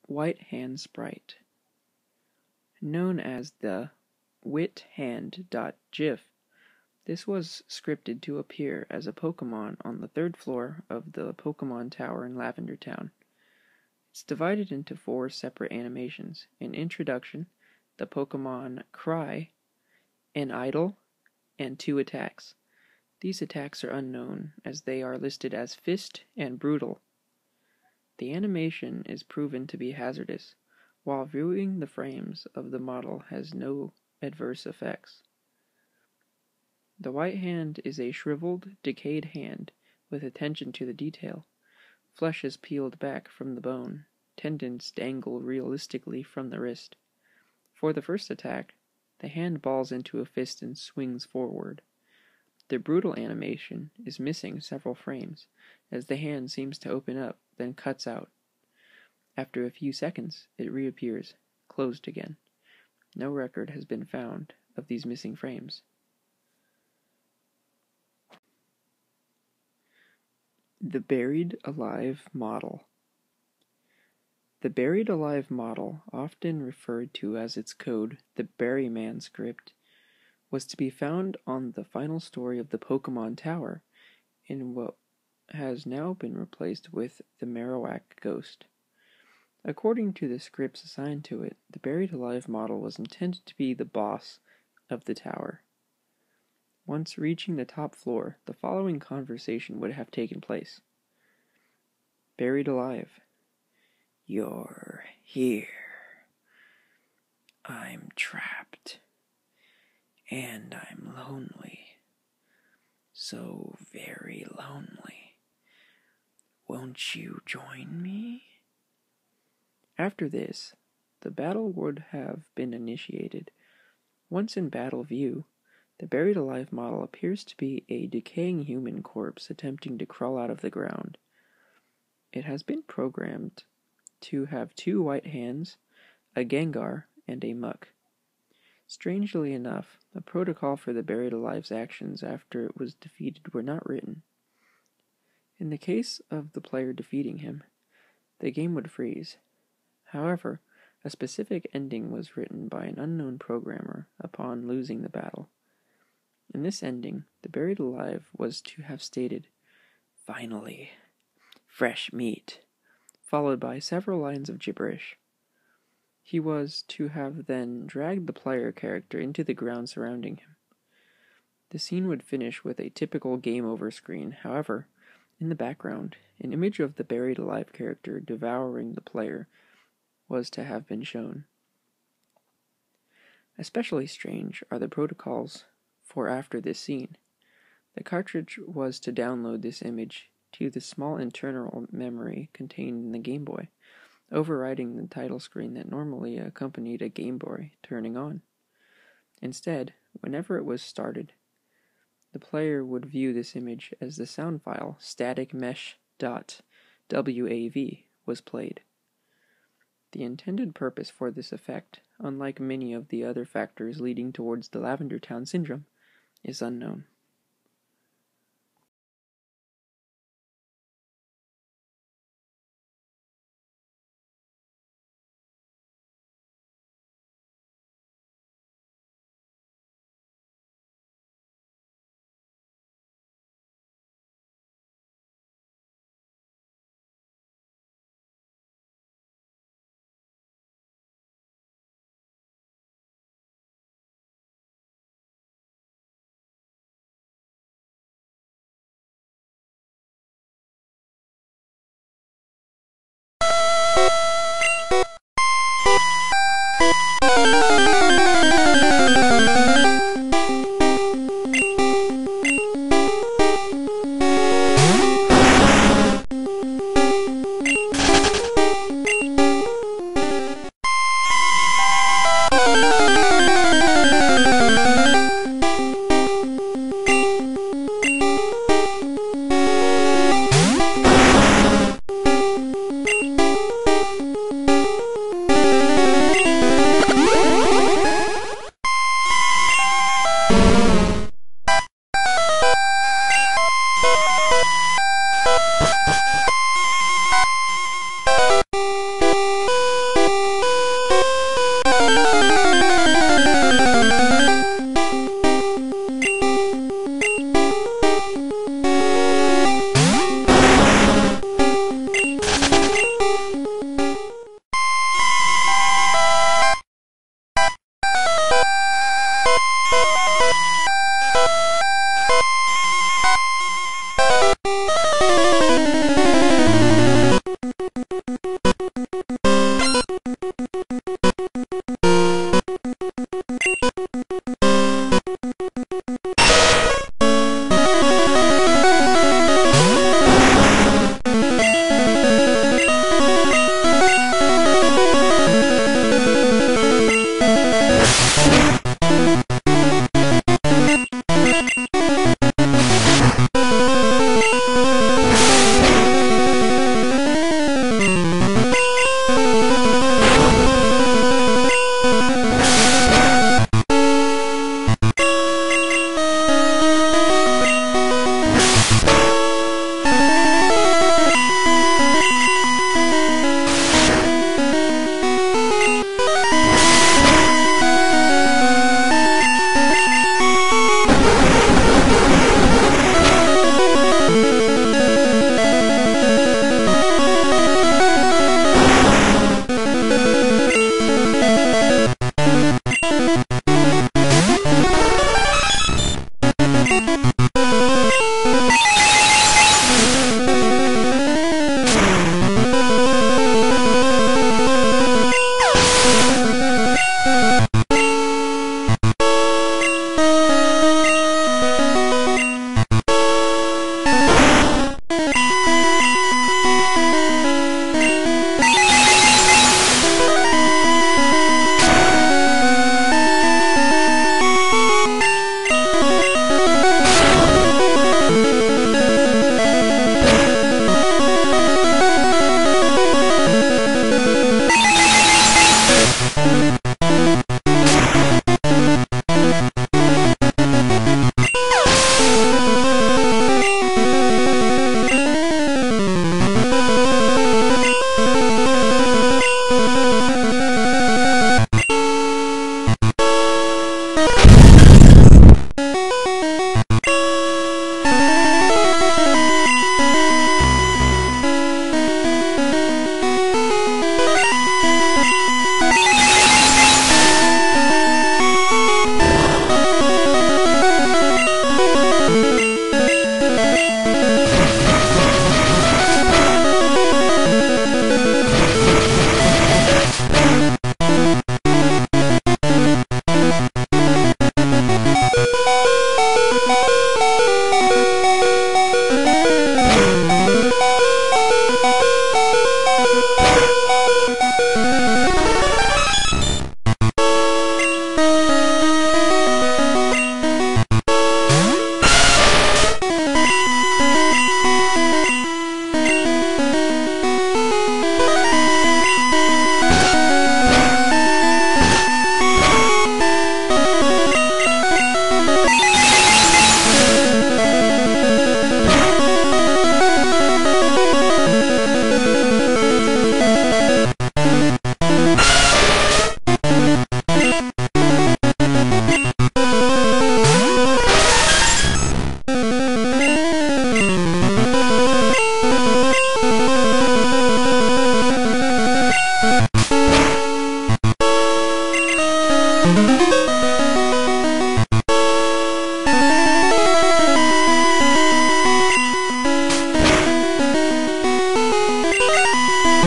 Hand Sprite. Known as the WHITEHAND.gif, this was scripted to appear as a Pokemon on the 3rd floor of the Pokemon Tower in Lavender Town. It's divided into 4 separate animations: an introduction, the Pokemon cry, an idle, and 2 attacks. These attacks are unknown, as they are listed as Fist and Brutal. The animation is proven to be hazardous, while viewing the frames of the model has no adverse effects. The white hand is a shriveled, decayed hand with attention to the detail. Flesh is peeled back from the bone, tendons dangle realistically from the wrist. For the first attack, the hand balls into a fist and swings forward. The brutal animation is missing several frames, as the hand seems to open up, then cuts out. After a few seconds, it reappears, closed again. No record has been found of these missing frames. The Buried Alive model. The Buried Alive model, often referred to as its code, the Berryman script, was to be found on the final story of the Pokemon Tower, in what has now been replaced with the Marowak Ghost. According to the scripts assigned to it, the Buried Alive model was intended to be the boss of the tower. Once reaching the top floor, the following conversation would have taken place. Buried Alive. You're here. I'm trapped. And I'm lonely. So very lonely. Won't you join me? After this, the battle would have been initiated. Once in battle view, the Buried Alive model appears to be a decaying human corpse attempting to crawl out of the ground. It has been programmed to have 2 white hands, a Gengar, and a Muck. Strangely enough, the protocol for the Buried Alive's actions after it was defeated were not written. In the case of the player defeating him, the game would freeze. However, a specific ending was written by an unknown programmer upon losing the battle. In this ending, the Buried Alive was to have stated, "Finally, fresh meat," followed by several lines of gibberish. He was to have then dragged the player character into the ground surrounding him. The scene would finish with a typical game over screen. However, in the background, an image of the Buried Alive character devouring the player was to have been shown. Especially strange are the protocols for after this scene. The cartridge was to download this image to the small internal memory contained in the Game Boy, overriding the title screen that normally accompanied a Game Boy turning on. Instead, whenever it was started, the player would view this image as the sound file staticmesh.wav was played. The intended purpose for this effect, unlike many of the other factors leading towards the Lavender Town syndrome, is unknown.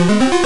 Bye.